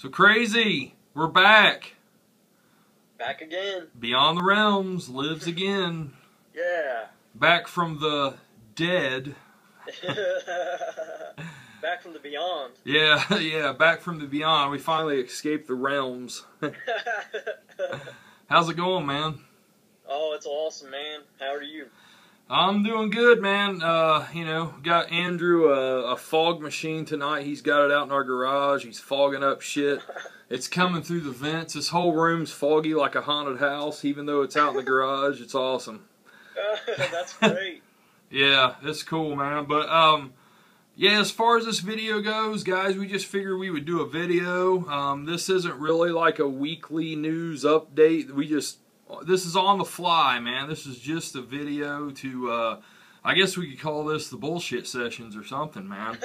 So Krazy, we're back. Back again. Beyond the Realms lives again. Yeah. Back from the dead. Back from the beyond. Yeah, back from the beyond. We finally escaped the realms. How's it going, man? Oh, it's awesome, man. How are you? I'm doing good, man. Got Andrew a fog machine tonight. He's got it out in our garage. He's fogging up shit. It's coming through the vents. This whole room's foggy like a haunted house, even though it's out in the garage. It's awesome. That's great. Yeah, it's cool, man. But, yeah, as far as this video goes, guys, we just figured we would do a video. This isn't really like a weekly news update. This is on the fly, man. This is just a video to, I guess we could call this the bullshit sessions or something, man.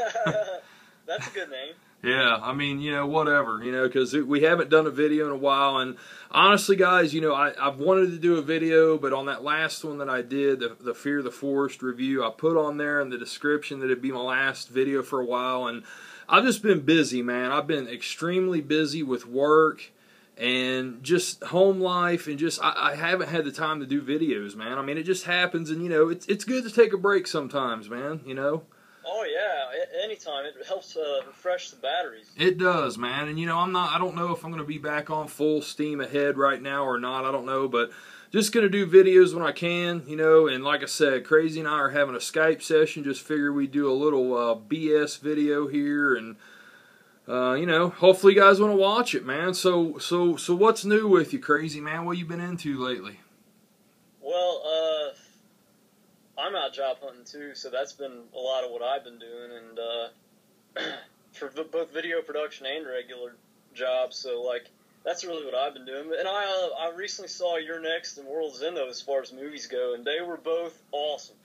That's a good name. Yeah, I mean, whatever, because we haven't done a video in a while, and honestly, guys, I've wanted to do a video, but on that last one that I did, the Fear the Forest review, I put on there in the description that it'd be my last video for a while, and I've just been busy, man. I've been extremely busy with work and just home life, and just I haven't had the time to do videos, man. I mean, it just happens, and it's good to take a break sometimes, man. Oh yeah, anytime. It helps refresh the batteries. It does, man. And I don't know if I'm going to be back on full steam ahead right now or not. I don't know, but just going to do videos when I can, and like I said, Krazy and I are having a Skype session. Just figure we do a little BS video here, and hopefully you guys want to watch it, man. So what's new with you, Krazy, man? What you been into lately? Well, I'm out job hunting too, so that's been a lot of what I've been doing, and for both video production and regular jobs. So that's really what I've been doing. And I recently saw You're Next and World's End, though, as far as movies go, and they were both awesome.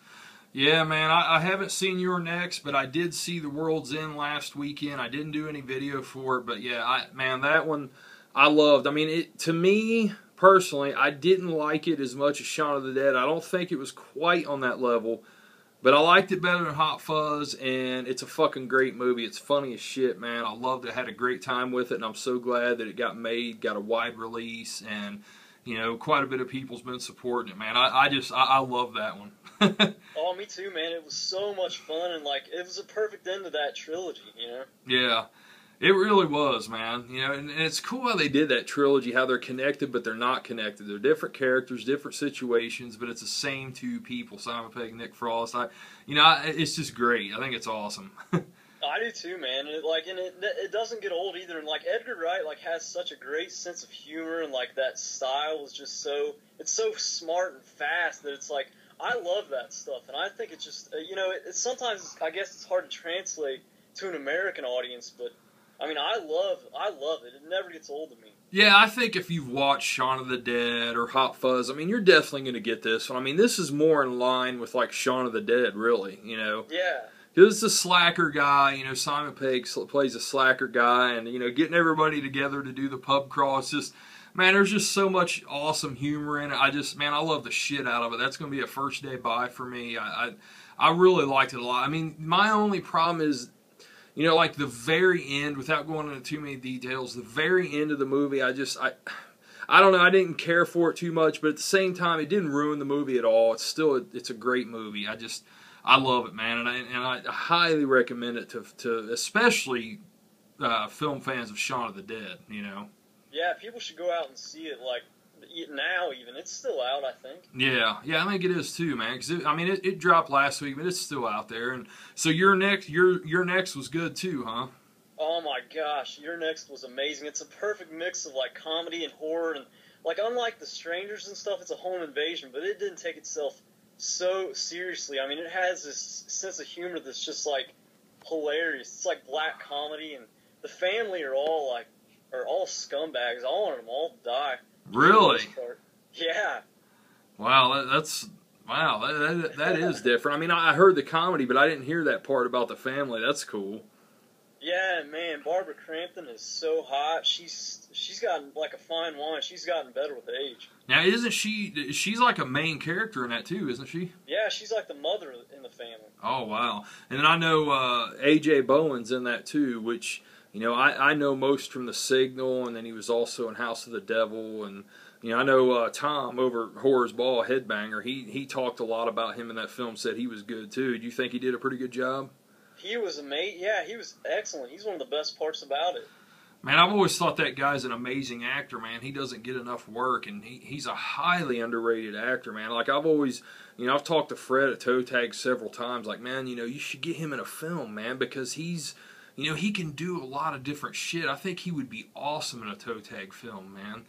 Yeah, man, I haven't seen You're Next, but I did see The World's End last weekend. I didn't do any video for it, but yeah, man, that one I loved. I mean, to me personally, I didn't like it as much as Shaun of the Dead. I don't think it was quite on that level, but I liked it better than Hot Fuzz, and it's a fucking great movie. It's funny as shit, man. I loved it. I had a great time with it, and I'm so glad that it got made, got a wide release, and quite a bit of people's been supporting it, man. I love that one. Oh, me too, man. It was so much fun, and it was a perfect end to that trilogy, Yeah. It really was, man. And it's cool how they did that trilogy, how they're connected, but they're not connected. They're different characters, different situations, but it's the same two people, Simon Pegg, Nick Frost. It's just great. I think it's awesome. I do too, man. And it doesn't get old either. And Edgar Wright has such a great sense of humor, and that style is just it's so smart and fast that it's I love that stuff. And I think it's just sometimes I guess it's hard to translate to an American audience, but I mean, I love it. It never gets old to me. Yeah, I think if you've watched Shaun of the Dead or Hot Fuzz, I mean, you're definitely going to get this one. I mean, this is more in line with Shaun of the Dead, really, Yeah. Because it's a slacker guy, Simon Pegg plays a slacker guy, and, getting everybody together to do the pub crawl. It's just, man, there's just so much awesome humor in it. I love the shit out of it. That's going to be a first day buy for me. I really liked it a lot. I mean, my only problem is, the very end, without going into too many details, the very end of the movie, I don't know, I didn't care for it too much, but at the same time, it didn't ruin the movie at all. It's still, it's a great movie. I love it, man, and I highly recommend it to especially film fans of Shaun of the Dead, Yeah, people should go out and see it, now even. It's still out, I think. Yeah, I think it is too, man. Because it dropped last week, but it's still out there. And so Your Next was good too, huh? Oh my gosh, Your Next was amazing. It's a perfect mix of comedy and horror, and unlike The Strangers and stuff, it's a home invasion, but it didn't take itself so seriously. I mean, it has this sense of humor that's just hilarious. It's black comedy, and the family are all scumbags. I wanted them all to die. Really? Yeah. Wow, that is different. I mean, I heard the comedy, but I didn't hear that part about the family. That's cool. Yeah, man, Barbara Crampton is so hot. She's gotten a fine wine. She's gotten better with age. Now, isn't she's a main character in that too, isn't she? Yeah, she's the mother in the family. Oh, wow. And then I know A.J. Bowen's in that too, which You know, I know most from The Signal, and then he was also in House of the Devil, and you know, I know Tom over at Horror's Ball, Headbanger, he talked a lot about him in that film, said he was good too. Do you think he did a pretty good job? He was amazing. Yeah, he was excellent. He's one of the best parts about it. Man, I've always thought that guy's an amazing actor, man. He doesn't get enough work, and he's a highly underrated actor, man. Like, I've always, you know, I've talked to Fred at Toe Tag several times, like, man, you know, you should get him in a film, man, because he's, you know, he can do a lot of different shit. I think he would be awesome in a Toe Tag film, man.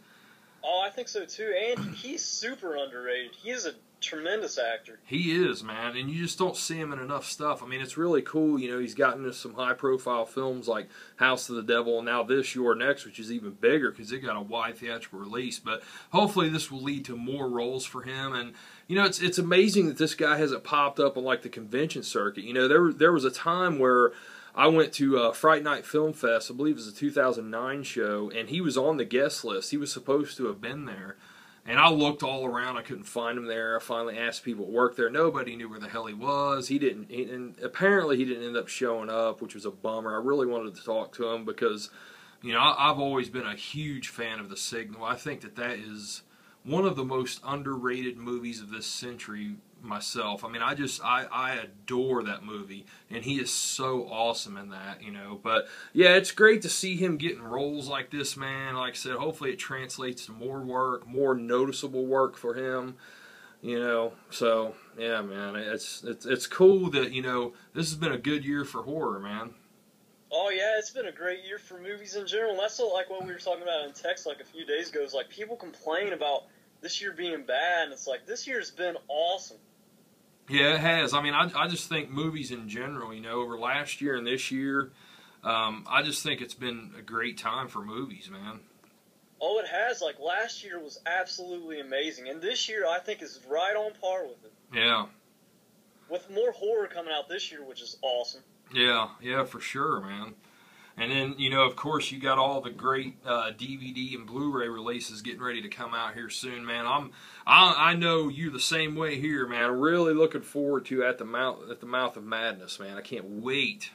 Oh, I think so too, and he's super underrated. He is a tremendous actor. He is, man, and you just don't see him in enough stuff. I mean, it's really cool. You know, he's gotten into some high-profile films like House of the Devil, and now this, Your Next, which is even bigger because it got a wide theatrical release. But hopefully this will lead to more roles for him. And, you know, it's amazing that this guy hasn't popped up on, like, the convention circuit. You know, there was a time where I went to Fright Night Film Fest, I believe it was a 2009 show, and he was on the guest list. He was supposed to have been there. And I looked all around. I couldn't find him there. I finally asked people that worked there. Nobody knew where the hell he was. And apparently he didn't end up showing up, which was a bummer. I really wanted to talk to him because, you know, I've always been a huge fan of The Signal. I think that is one of the most underrated movies of this century myself. I mean, I adore that movie, and he is so awesome in that, you know. But yeah, it's great to see him getting roles like this, man. Like I said, hopefully it translates to more work, more noticeable work for him, you know. So yeah, man, it's cool that, you know, this has been a good year for horror, man. Oh yeah, it's been a great year for movies in general. And that's like what we were talking about in text like a few days ago. Is like people complain about this year being bad, and it's like this year's been awesome. Yeah, it has. I mean, I just think movies in general, you know, over last year and this year, I just think it's been a great time for movies, man. Oh, it has. Like, last year was absolutely amazing, and this year I think is right on par with it. Yeah. With more horror coming out this year, which is awesome. Yeah, for sure, man. And then, you know, of course, you got all the great DVD and Blu-ray releases getting ready to come out here soon, man. I know you're the same way here, man. I'm really looking forward to At the Mouth of Madness, man. I can't wait.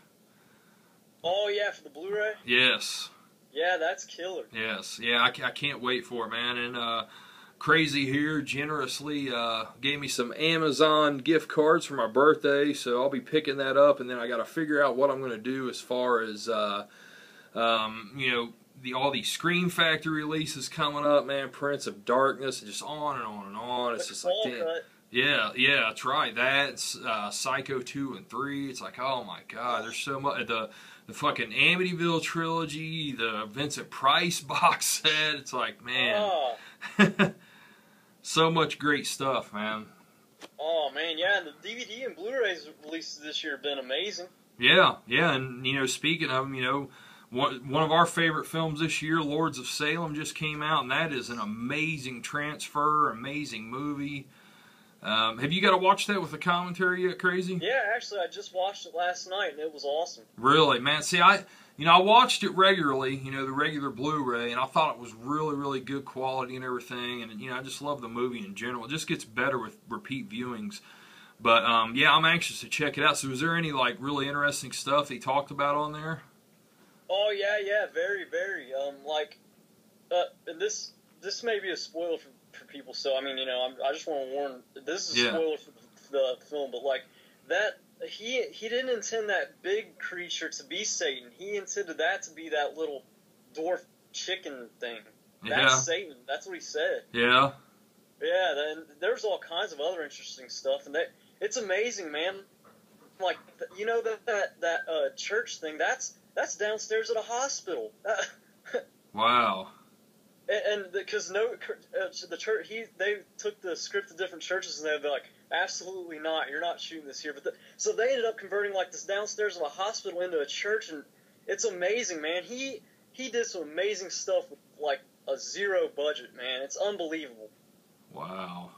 Oh yeah, for the Blu-ray. Yes. Yeah, that's killer. Yes, yeah, I can't wait for it, man. And Krazy here generously gave me some Amazon gift cards for my birthday, so I'll be picking that up, and then I got to figure out what I'm going to do as far as, you know, all these Scream Factory releases coming up, man. Prince of Darkness, and just on and on and on. It's just like, damn. Yeah, that's right. That's Psycho 2 and 3. It's like, oh my God, there's so much. The fucking Amityville trilogy, the Vincent Price box set. It's like, man. So much great stuff, man. Oh, man, yeah, and the DVD and Blu-rays releases this year have been amazing. Yeah, and, you know, speaking of them, you know, one of our favorite films this year, Lords of Salem, just came out, and that is an amazing transfer, amazing movie. Have you got to watch that with the commentary yet, Krazy? Yeah, actually, I just watched it last night, and it was awesome. Really, man. See, I watched it regularly, you know, the regular Blu-ray, and I thought it was really, really good quality and everything, and, you know, I just love the movie in general. It just gets better with repeat viewings. But, yeah, I'm anxious to check it out. So was there any, like, really interesting stuff that he talked about on there? Oh, yeah, very, very. And this may be a spoiler for people, so, I mean, you know, I just want to warn, this is a spoiler for the film, but, like, that... He didn't intend that big creature to be Satan. He intended that to be that little dwarf chicken thing. That's Satan. That's what he said. Yeah. Yeah, then there's all kinds of other interesting stuff, and it's amazing, man. Like, you know, that church thing, that's downstairs at a hospital. Wow. And because the church, they took the script to different churches, and they'd be like, absolutely not, you're not shooting this here. So they ended up converting like this downstairs of a hospital into a church, and it's amazing, man. He did some amazing stuff with like a zero budget, man. It's unbelievable. Wow.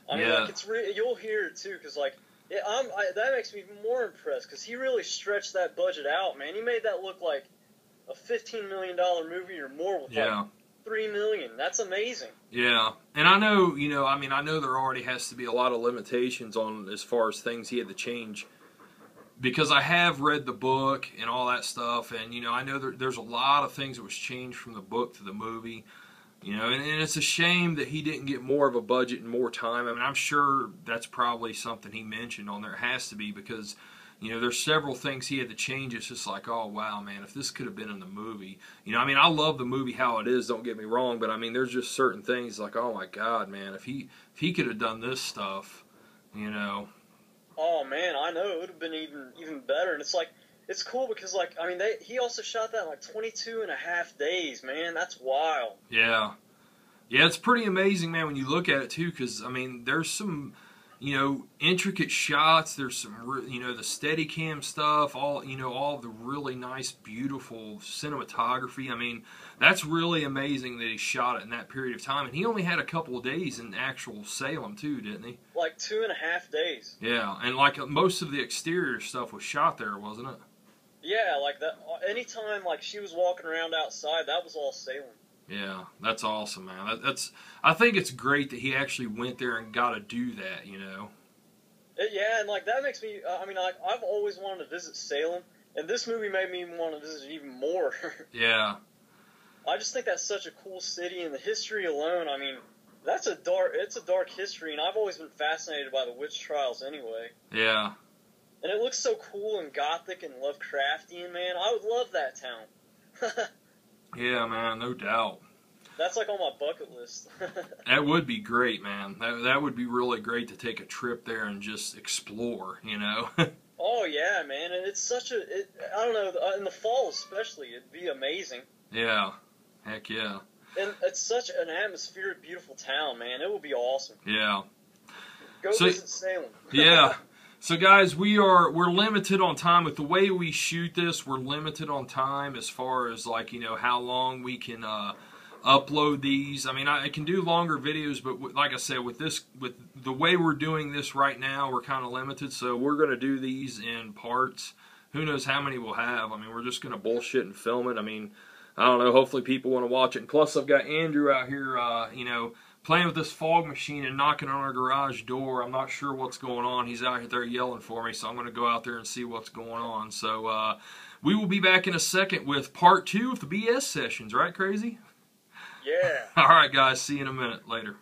I mean, like, you'll hear it too, because like that makes me even more impressed, because he really stretched that budget out, man. He made that look like a $15 million movie or more with like $3 million. That's amazing. Yeah, and I know, you know, I mean, I know there already has to be a lot of limitations on as far as things he had to change because I have read the book and all that stuff, and you know, I know there's a lot of things that was changed from the book to the movie. You know, and it's a shame that he didn't get more of a budget and more time. I mean, I'm sure that's probably something he mentioned on there. It has to be, because, you know, there's several things he had to change. It's just like, oh, wow, man, if this could have been in the movie. You know, I mean, I love the movie how it is, don't get me wrong, but I mean, there's just certain things like, oh, my God, man, if he could have done this stuff, you know. Oh, man, I know. It would have been even better. And it's like, it's cool because, like, I mean, he also shot that in, like, 22 and a half days, man. That's wild. Yeah. Yeah, it's pretty amazing, man, when you look at it, too, because, I mean, there's some, you know, intricate shots. There's some, you know, the Steadicam stuff, all, you know, all the really nice, beautiful cinematography. I mean, that's really amazing that he shot it in that period of time. And he only had a couple of days in actual Salem, too, didn't he? Like 2.5 days. Yeah, and, like, most of the exterior stuff was shot there, wasn't it? Yeah, like that. Anytime like she was walking around outside, that was all Salem. Yeah, that's awesome, man. I think it's great that he actually went there and got to do that. You know. Yeah, and like that makes me. I mean, like I've always wanted to visit Salem, and this movie made me want to visit even more. Yeah. I just think that's such a cool city, and the history alone. I mean, it's a dark history, and I've always been fascinated by the witch trials anyway. Yeah. And it looks so cool and gothic and Lovecraftian, man. I would love that town. Yeah, man, no doubt. That's like on my bucket list. That would be great, man. That would be really great to take a trip there and just explore, you know? Oh, yeah, man. And it's such a... I don't know, in the fall especially, it'd be amazing. Yeah. Heck yeah. And it's such an atmospheric, beautiful town, man. It would be awesome. Yeah. Go visit Salem. Yeah. So guys, we're limited on time with the way we shoot this. We're limited on time as far as like, you know, how long we can upload these. I mean, I can do longer videos, but like I said, with the way we're doing this right now, we're kind of limited. So we're going to do these in parts. Who knows how many we'll have? I mean, we're just going to bullshit and film it. I mean, I don't know. Hopefully people want to watch it. And plus, I've got Andrew out here, you know, playing with this fog machine and knocking on our garage door. I'm not sure what's going on. He's out there yelling for me, so I'm going to go out there and see what's going on. So we will be back in a second with part 2 of the BS sessions. Right, Krazy? Yeah. All right, guys. See you in a minute. Later.